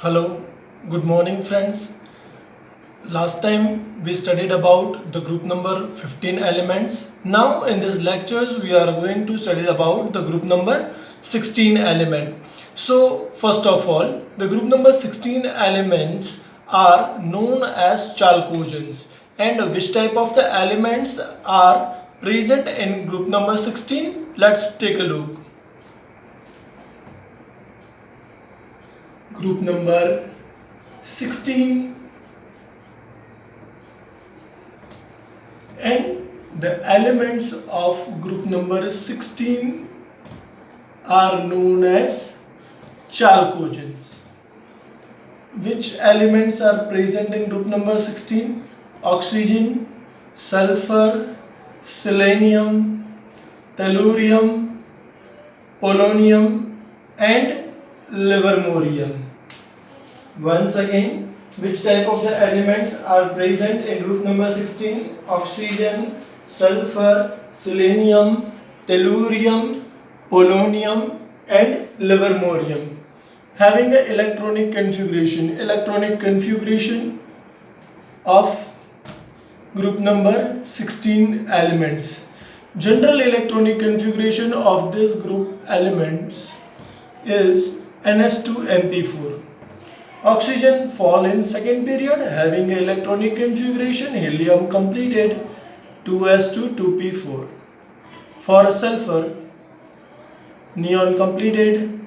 Hello, good morning friends. Last time we studied about the group number 15 elements. Now in this lectures we are going to study about the group number 16 element. So first of all, the group number 16 elements are known as chalcogens. And which type of the elements are present in group number 16? Let's take a look. Group number 16, and the elements of group number 16 are known as chalcogens. Which elements are present in group number 16? Oxygen, sulfur, selenium, tellurium, polonium and livermorium. Once again, which type of the elements are present in group number 16? Oxygen, sulfur, selenium, tellurium, polonium and livermorium. Having an electronic configuration of group number 16 elements. General electronic configuration of this group elements is Ns2Np4. Oxygen fall in second period having electronic configuration helium completed 2s2 2p4. For sulfur, neon completed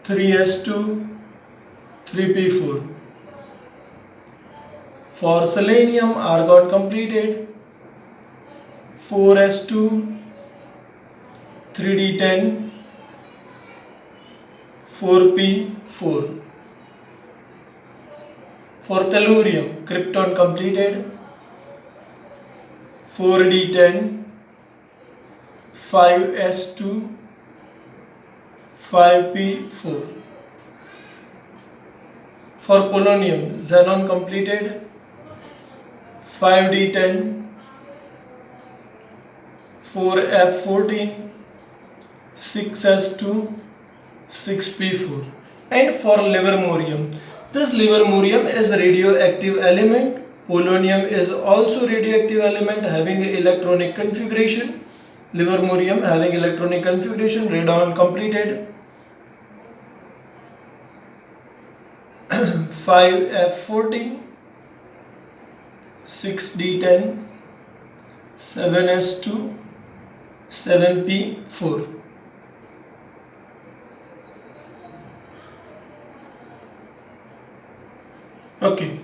3s2 3p4. For selenium, argon completed 4s2 3d10 4p4. For tellurium, krypton completed 4d10 5s2 5p4. For polonium, xenon completed 5d10 4f14 6s2 6p4. And for livermorium, this livermorium is a radioactive element. Polonium is also radioactive element having electronic configuration. Livermorium having electronic configuration, radon completed 5f14 6d10 7s2 7p4. Okay,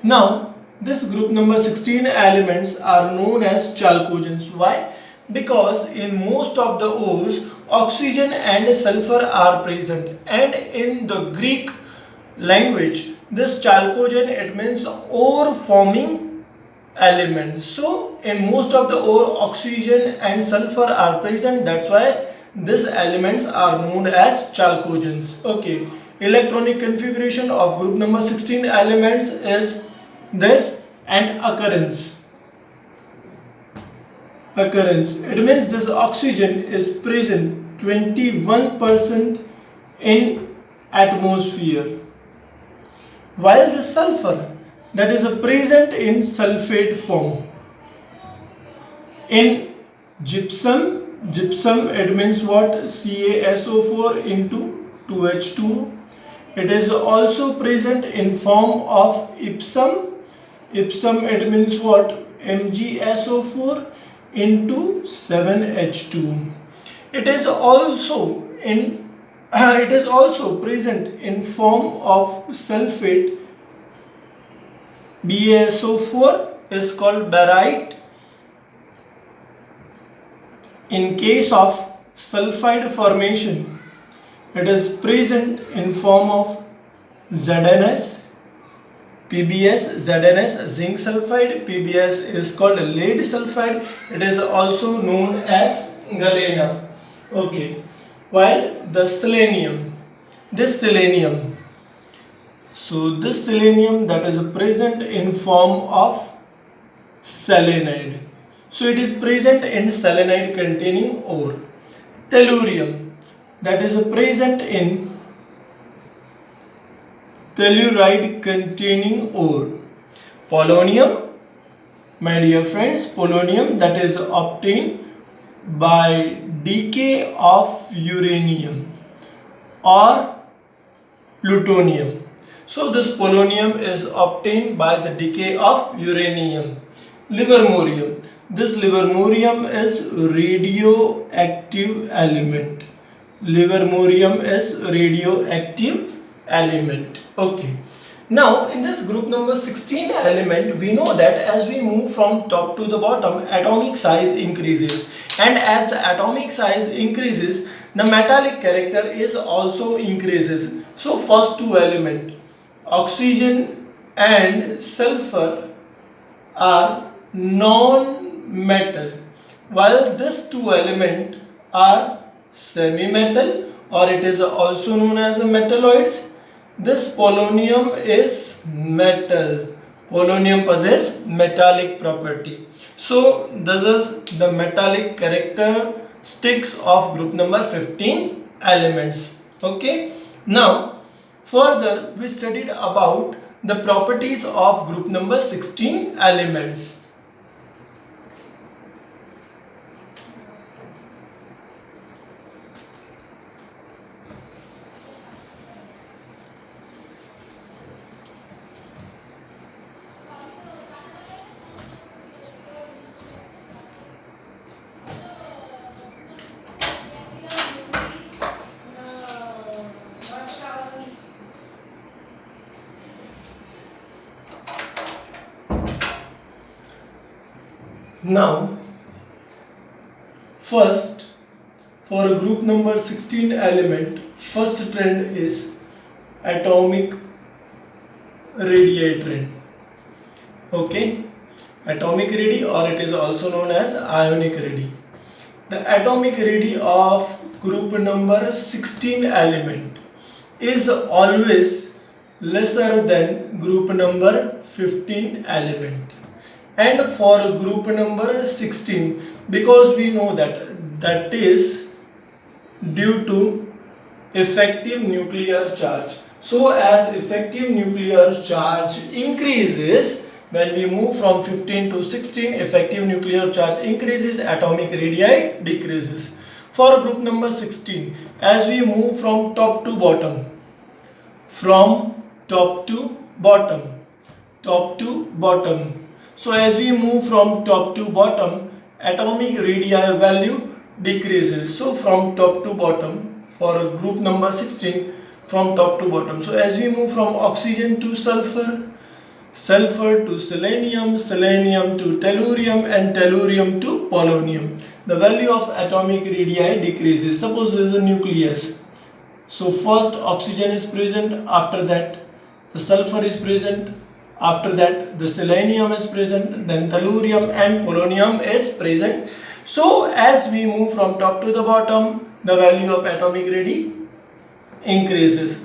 now this group number 16 elements are known as chalcogens. Why? Because in most of the ores oxygen and sulfur are present, and in the Greek language this chalcogen, it means ore forming element. So in most of the ore oxygen and sulfur are present, that's why these elements are known as chalcogens. Okay, electronic configuration of group number 16 elements is this. And occurrence, it means this oxygen is present 21% in atmosphere, while the sulfur, that is present in sulfate form. In gypsum, it means what? CaSO4 into 2H2. It is also present in form of ipsum. Ipsum, it means what? MgSO4 into 7H2. It is also present in form of sulfate. BaSO4 is called barite. In case of sulfide formation, it is present in form of ZnS, PbS, ZnS, zinc sulfide. PbS is called lead sulfide. It is also known as galena. Okay, while the selenium, this selenium that is present in form of selenide. So it is present in selenide containing ore. Tellurium, that is present in telluride containing ore. Polonium, my dear friends, polonium that is obtained by decay of uranium or plutonium. So this polonium is obtained by the decay of uranium. Livermorium. This livermorium is radioactive element. Livermorium is radioactive element. Okay. Now in this group number 16 element, we know that as we move from top to the bottom, atomic size increases, and as the atomic size increases, the metallic character is also increases. So first two element, oxygen and sulfur, are non-metal, while these two elements are semi-metal, or it is also known as metalloids. This polonium is metal. Polonium possesses metallic property. So this is the metallic characteristics of group number 15 elements. Okay. Now further we studied about the properties of group number 16 elements. Now, first, for group number 16 element, first trend is atomic radii trend. Okay, atomic radii, or it is also known as ionic radii. The atomic radii of group number 16 element is always lesser than group number 15 element. And for group number 16, because we know that is due to effective nuclear charge. So as effective nuclear charge increases, when we move from 15 to 16, effective nuclear charge increases, atomic radii decreases. For group number 16, as we move from top to bottom, so as we move from top to bottom, atomic radii value decreases. So from top to bottom, for group number 16, from top to bottom. So as we move from oxygen to sulfur, sulfur to selenium, selenium to tellurium, and tellurium to polonium, the value of atomic radii decreases. Suppose there is a nucleus. So first oxygen is present, after that the sulfur is present, after that the selenium is present, then tellurium and polonium is present. So as we move from top to the bottom, the value of atomic radii increases.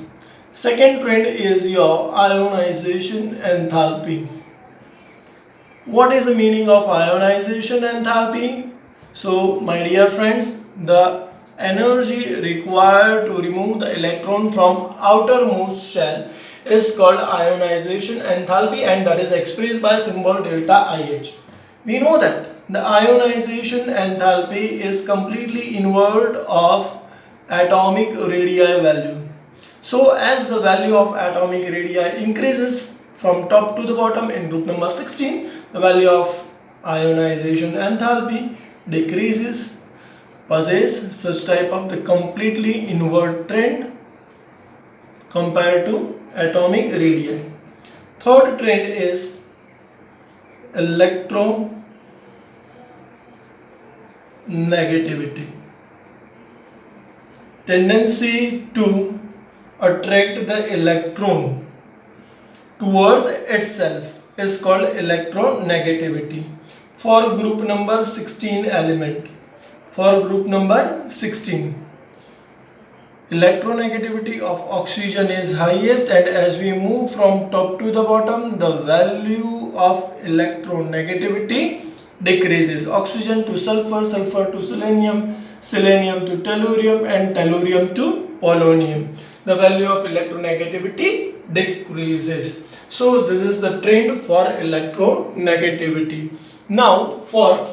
Second trend is your ionization enthalpy. What is the meaning of ionization enthalpy? So my dear friends, the energy required to remove the electron from outermost shell is called ionization enthalpy, and that is expressed by symbol delta IH. We know that the ionization enthalpy is completely inward of atomic radii value. So as the value of atomic radii increases from top to the bottom in group number 16, the value of ionization enthalpy decreases, possess such type of the completely inward trend compared to atomic radii. Third trend is electronegativity. Tendency to attract the electron towards itself is called electronegativity. For group number 16 element, for group number 16, electronegativity of oxygen is highest, and as we move from top to the bottom, the value of electronegativity decreases. Oxygen to sulfur, sulfur to selenium, selenium to tellurium, and tellurium to polonium. The value of electronegativity decreases. So this is the trend for electronegativity. Now for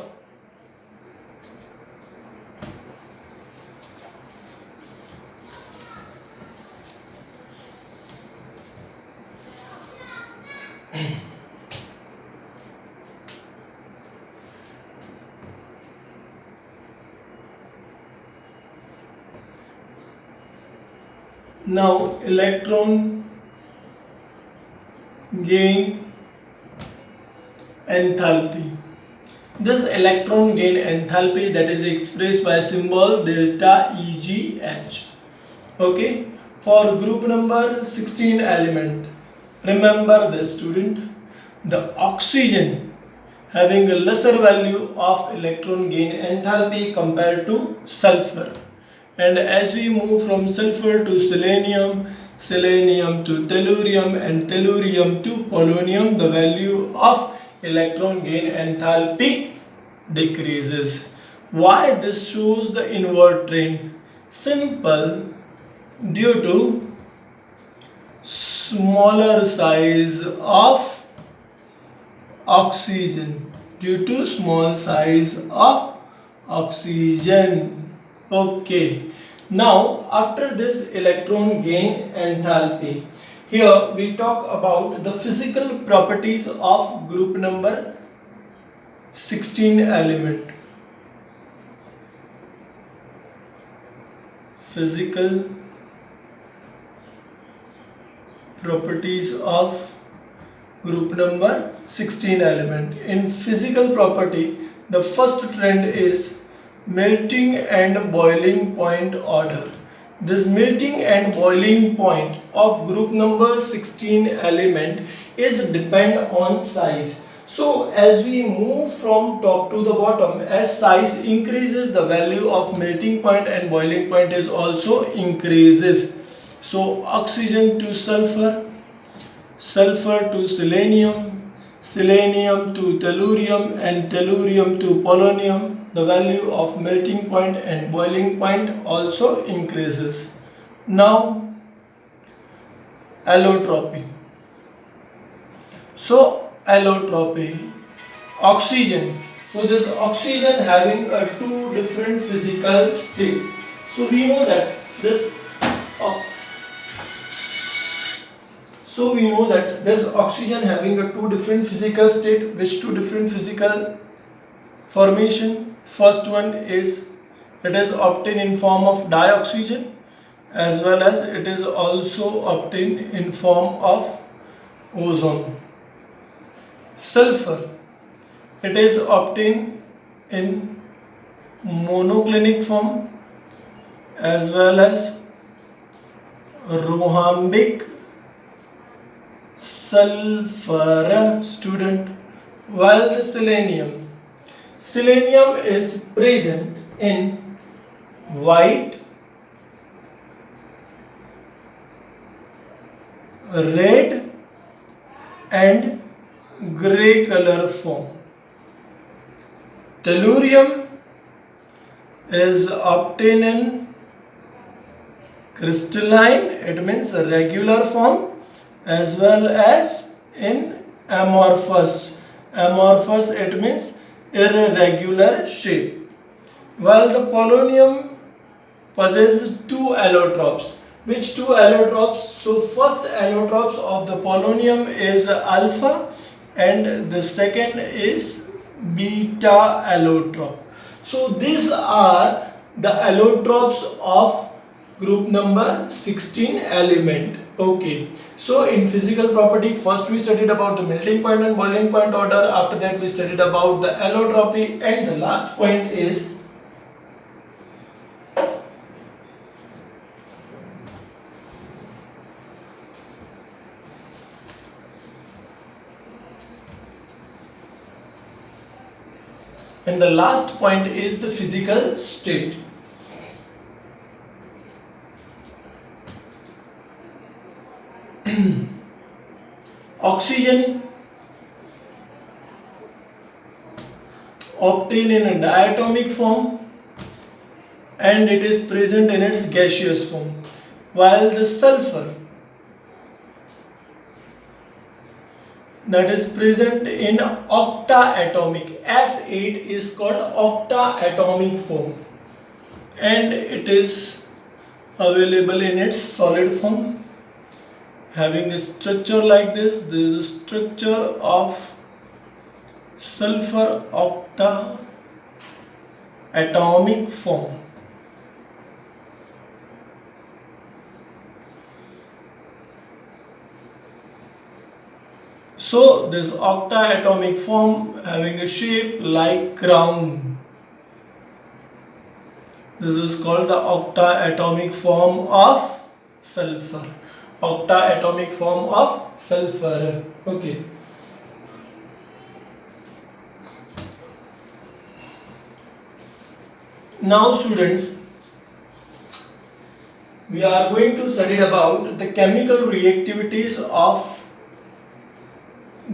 now electron gain enthalpy. This electron gain enthalpy that is expressed by symbol delta EGH. Okay, for group number 16 element, remember this student, the oxygen having a lesser value of electron gain enthalpy compared to sulfur. And as we move from sulfur to selenium, selenium to tellurium, and tellurium to polonium, the value of electron gain enthalpy decreases. Why this shows the inward trend? Simple, due to smaller size of oxygen, due to small size of oxygen. Okay, now after this electron gain enthalpy, here we talk about the physical properties of group number 16 element. Physical properties of group number 16 element. In physical property, the first trend is melting and boiling point order. This melting and boiling point of group number 16 element is depend on size. So as we move from top to the bottom, as size increases, the value of melting point and boiling point is also increases. So oxygen to sulfur, sulfur to selenium, selenium to tellurium, and tellurium to polonium, the value of melting point and boiling point also increases. Now allotropy. So allotropy, oxygen. So this oxygen having a two different physical state. So we know that this oxygen having a two different physical state. Which two different physical formation? First one is it is obtained in form of dioxygen, as well as it is also obtained in form of ozone. Sulfur, it is obtained in monoclinic form as well as rhombic sulfur, student. While the selenium is present in white, red and gray color form. Tellurium is obtained in crystalline, it means regular form, as well as in amorphous. Amorphous, it means irregular shape. While the polonium possesses two allotropes. Which two allotropes? So first allotropes of the polonium is alpha and the second is beta allotrope. So these are the allotropes of group number 16 element. Okay, so in physical property, first we studied about the melting point and boiling point order. After that we studied about the allotropy, and the last point is the physical state. Oxygen obtained in a diatomic form and it is present in its gaseous form, while the sulfur that is present in octaatomic. S8 is called octaatomic form and it is available in its solid form, having a structure like this. This is a structure of sulfur octaatomic form. So this octaatomic form having a shape like crown. This is called the octaatomic form of sulfur. Octaatomic form of sulfur. Okay. Now students, we are going to study about the chemical reactivities of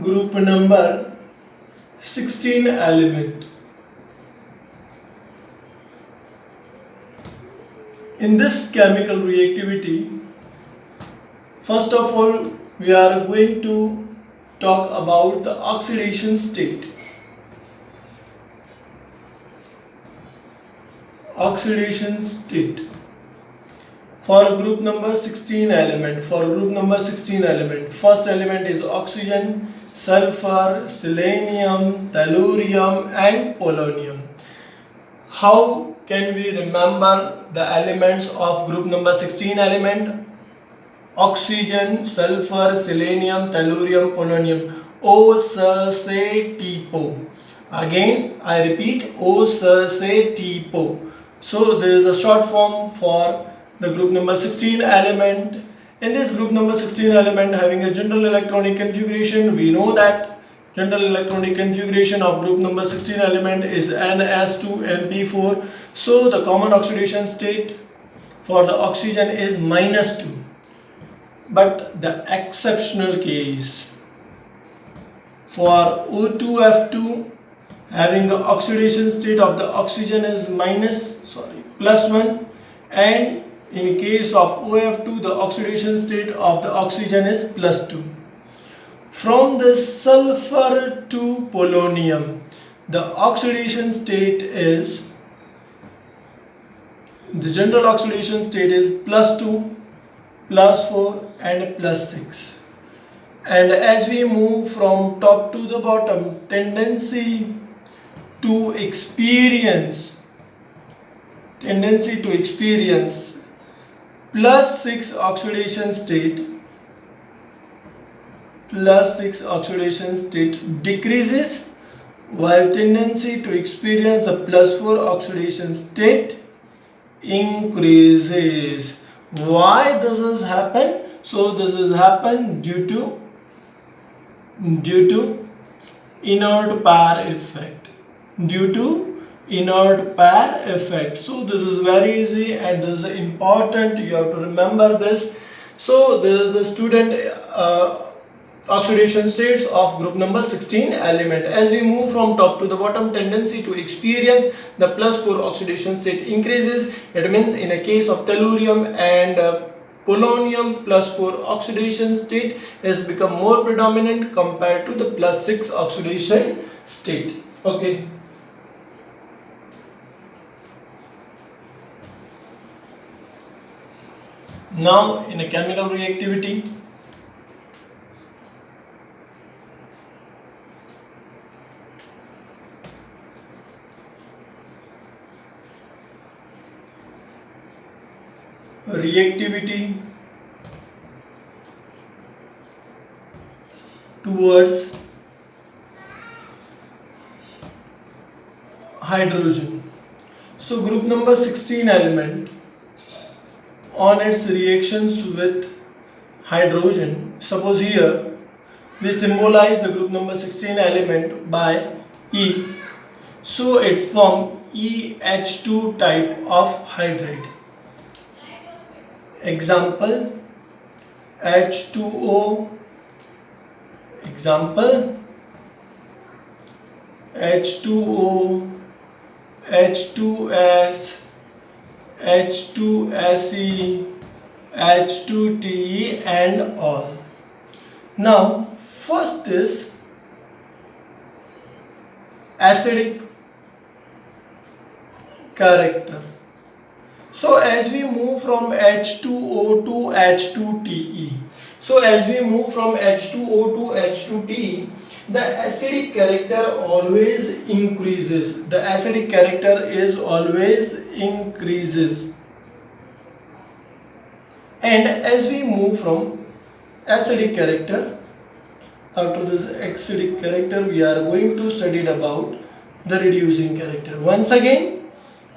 group number 16 element. In this chemical reactivity, first of all, we are going to talk about the oxidation state. Oxidation state for group number 16 element. First element is oxygen, sulfur, selenium, tellurium and polonium. How can we remember the elements of group number 16 element? Oxygen, sulfur, selenium, tellurium, polonium. O, S, Se, T, Po. Again I repeat, O, S, Se, T, Po. So there is a short form for the group number 16 element. In this group number 16 element having a general electronic configuration, we know that general electronic configuration of group number 16 element is Ns2np4. So the common oxidation state for the oxygen is -2. But the exceptional case for O2F2 having the oxidation state of the oxygen is +1, and in case of OF2 the oxidation state of the oxygen is +2. From this sulfur to polonium, the oxidation state is, the general oxidation state is +2, +4 and +6. And as we move from top to the bottom, tendency to experience +6 oxidation state decreases, while tendency to experience the +4 oxidation state increases. Why this has happened? So this has happened due to inert pair effect. So this is very easy and this is important. You have to remember this. So this is the student oxidation states of group number 16 element. As we move from top to the bottom, tendency to experience the +4 oxidation state increases. It means in a case of tellurium and polonium, +4 oxidation state has become more predominant compared to the +6 oxidation state. Okay. Now in a chemical reactivity, towards hydrogen. So group number 16 element on its reactions with hydrogen, suppose here we symbolize the group number 16 element by E. So it forms EH2 type of hydride. Example H2O, example H2O, H2S, H2Se, H2Te and all. Now First is acidic character. So as we move from H2O to H2TE, so as we move from H2O to H2TE, the acidic character always increases. The acidic character is always increases. And as we move from acidic character, after this acidic character, we are going to study about the reducing character. Once again,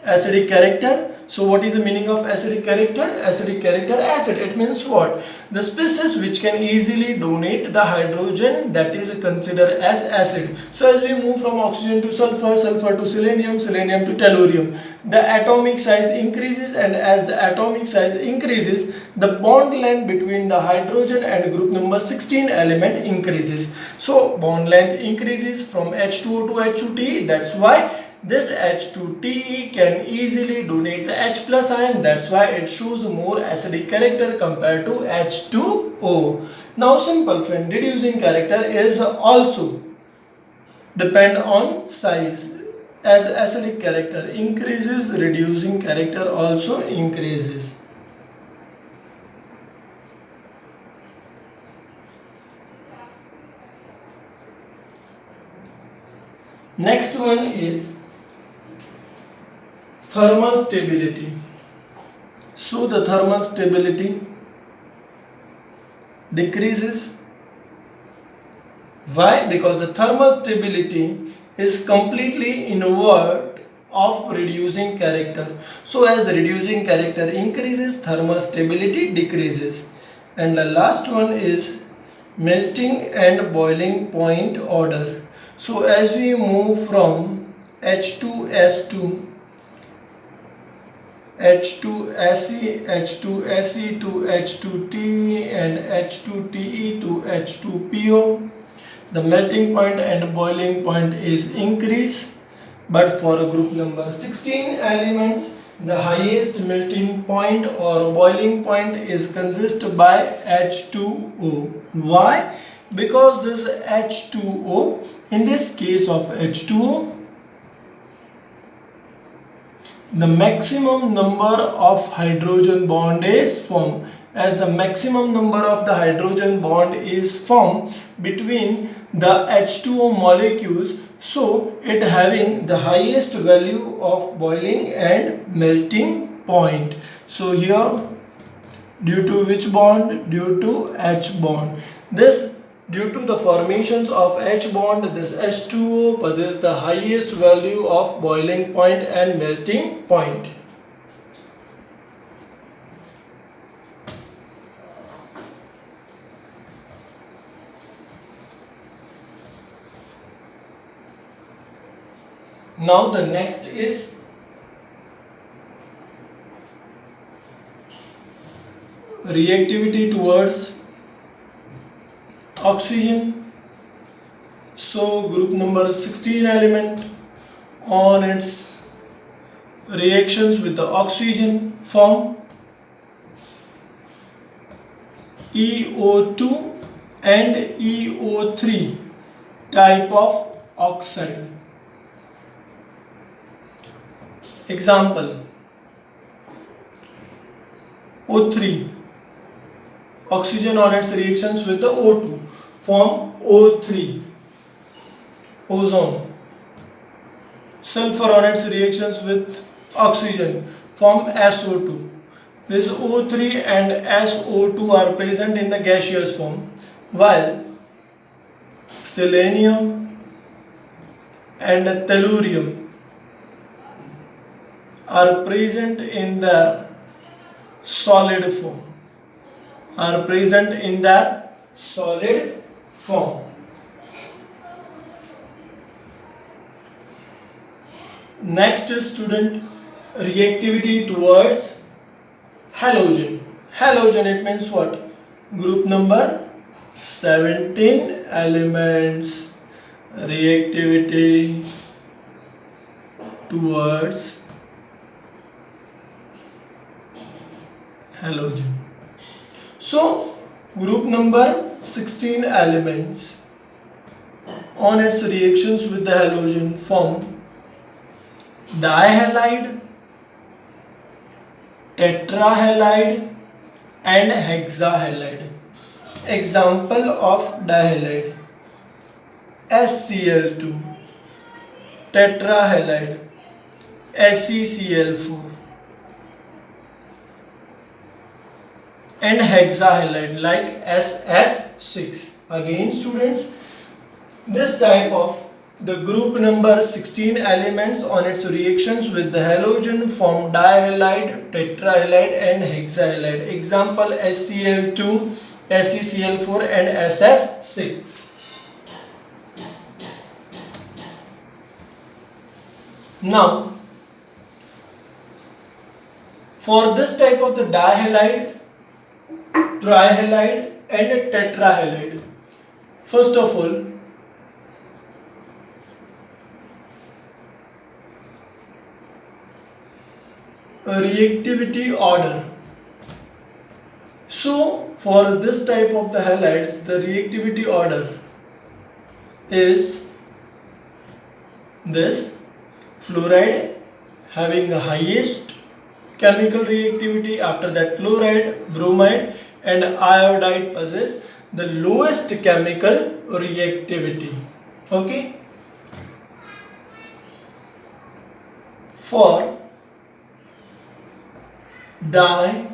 acidic character. So what is the meaning of acidic character? Acidic character, acid. It means what? The species which can easily donate the hydrogen that is considered as acid. So as we move from oxygen to sulfur, sulfur to selenium, selenium to tellurium, the atomic size increases, and as the atomic size increases, the bond length between the hydrogen and group number 16 element increases. So bond length increases from H2O to H2T. That's why this H2TE can easily donate the H plus ion. That's why it shows more acidic character compared to H2O. Now simple friend, reducing character is also depend on size. As acidic character increases, reducing character also increases. Next one is thermal stability. So the thermal stability decreases. Why? Because the thermal stability is completely invert of reducing character. So as the reducing character increases, thermal stability decreases. And the last one is melting and boiling point order. So as we move from H2S2, H2Se, H2Se to H2Te and H2Te to H2PO, the melting point and boiling point is increased, but for a group number 16 elements, the highest melting point or boiling point is consist by H2O. Why? Because this H2O, in this case of H2O, the maximum number of hydrogen bond is formed. As the maximum number of the hydrogen bond is formed between the H2O molecules, so it having the highest value of boiling and melting point. So here, due to which bond? Due to H bond. This due to the formations of H bond, this H2O possesses the highest value of boiling point and melting point. Now the next is reactivity towards oxygen. So group number 16 element on its reactions with the oxygen form EO2 and EO3 type of oxide. Example, O3, oxygen on its reactions with the O2 form O3, ozone. Sulfur on its reactions with oxygen form SO2. This O3 and SO2 are present in the gaseous form, while selenium and tellurium are present in their solid form. Next is student reactivity towards halogen. Halogen, it means what? Group number 17 elements. Reactivity towards halogen. So group number 16 elements on its reactions with the halogen form dihalide, tetrahalide and hexahalide. Example of dihalide: HCl2, tetrahalide SeCl4 and hexahalide like SF6. Again students, this type of the group number 16 elements on its reactions with the halogen form dihalide, tetrahalide and hexahalide. Example: HCl2, SeCl4 and SF6. Now, for this type of the dihalide, trihalide and tetrahalide, first of all, a reactivity order. So for this type of the halides, the reactivity order is this: fluoride having the highest chemical reactivity, after that chloride, bromide and iodide possess the lowest chemical reactivity. Okay, for dihalide,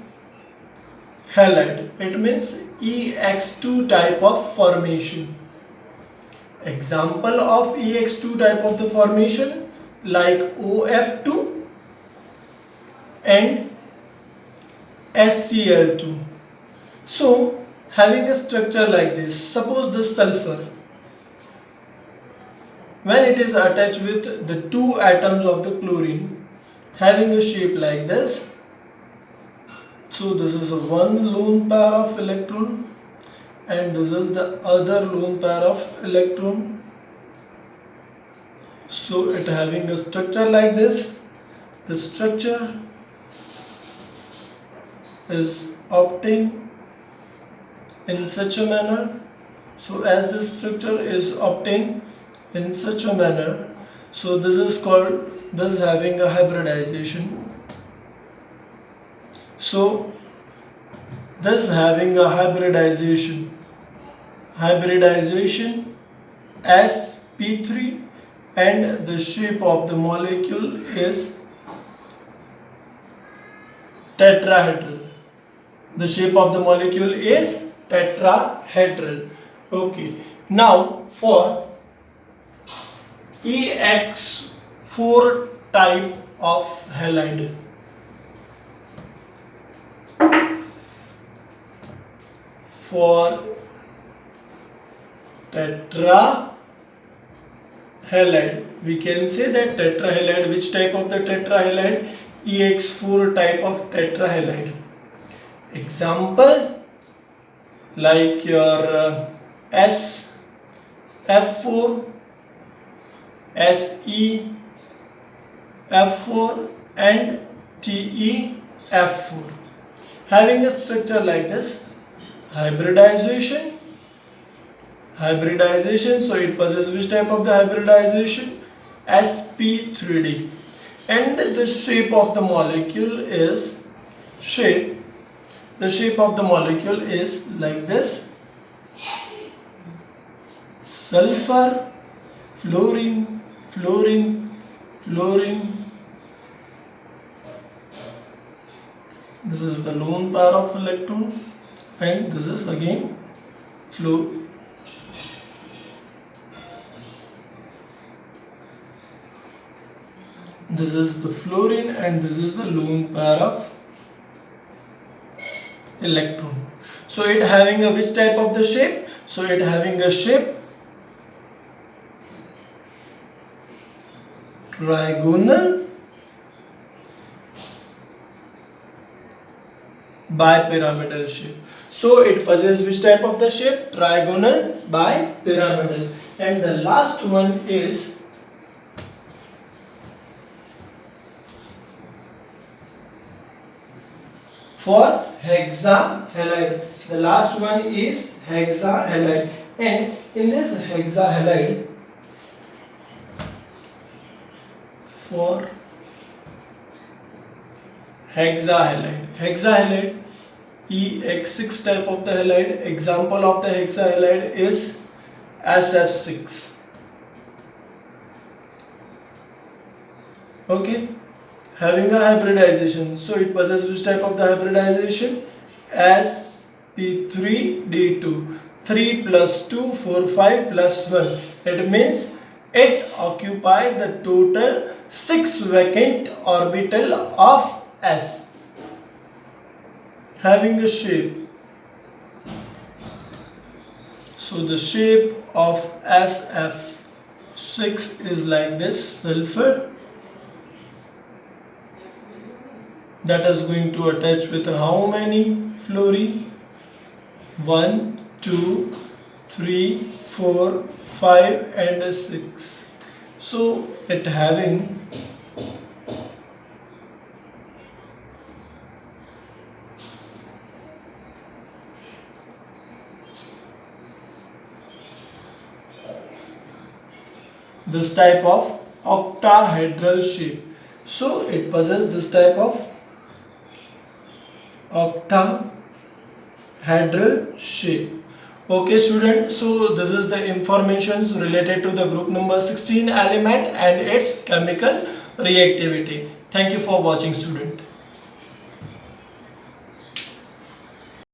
it means EX2 type of formation. Example of EX2 type of the formation like OF2 and SCl2. So having a structure like this, suppose the sulfur, when it is attached with the two atoms of the chlorine, having a shape like this. So this is a one lone pair of electron and this is the other lone pair of electron. So it having a structure like this. The structure is obtained in such a manner. So as this structure is obtained in such a manner, so this is called, this having a hybridization. So this having a hybridization sp3 and the shape of the molecule is tetrahedral. The shape of the molecule is tetrahedral. Okay, now for EX4 type of halide, for tetrahalide, we can say that tetrahalide, which type of the tetrahalide? EX4 type of tetrahalide. Example like your SF4, SeF4 and TeF4, having a structure like this. Hybridization, so it possesses which type of the hybridization? sp3d, and the shape of the molecule is like this: sulfur, fluorine, fluorine, fluorine. This is the lone pair of electron and this is again this is the fluorine and this is the lone pair of electron. So it having a which type of the shape? So it having a shape trigonal bipyramidal shape. So it possesses which type of the shape? Trigonal bipyramidal. And the last one is for hexahalide. The last one is hexahalide, and in this hexahalide, for hexahalide. Hexahalide, EX6 type of the halide. Example of the hexahalide is SF6. Okay, having a hybridization. So it possesses which type of the hybridization? sp3d2. 3 plus 2, 4, 5 plus 1. It means it occupies the total 6 vacant orbital of s. Having a shape. So the shape of SF6 is like this: sulfur that is going to attach with how many fluorine? 1, 2, 3, 4, 5 and 6. So it having this type of octahedral shape. So it possesses this type of octahedral shape. Okay student, so this is the information related to the group number 16 element and its chemical reactivity. Thank you for watching student.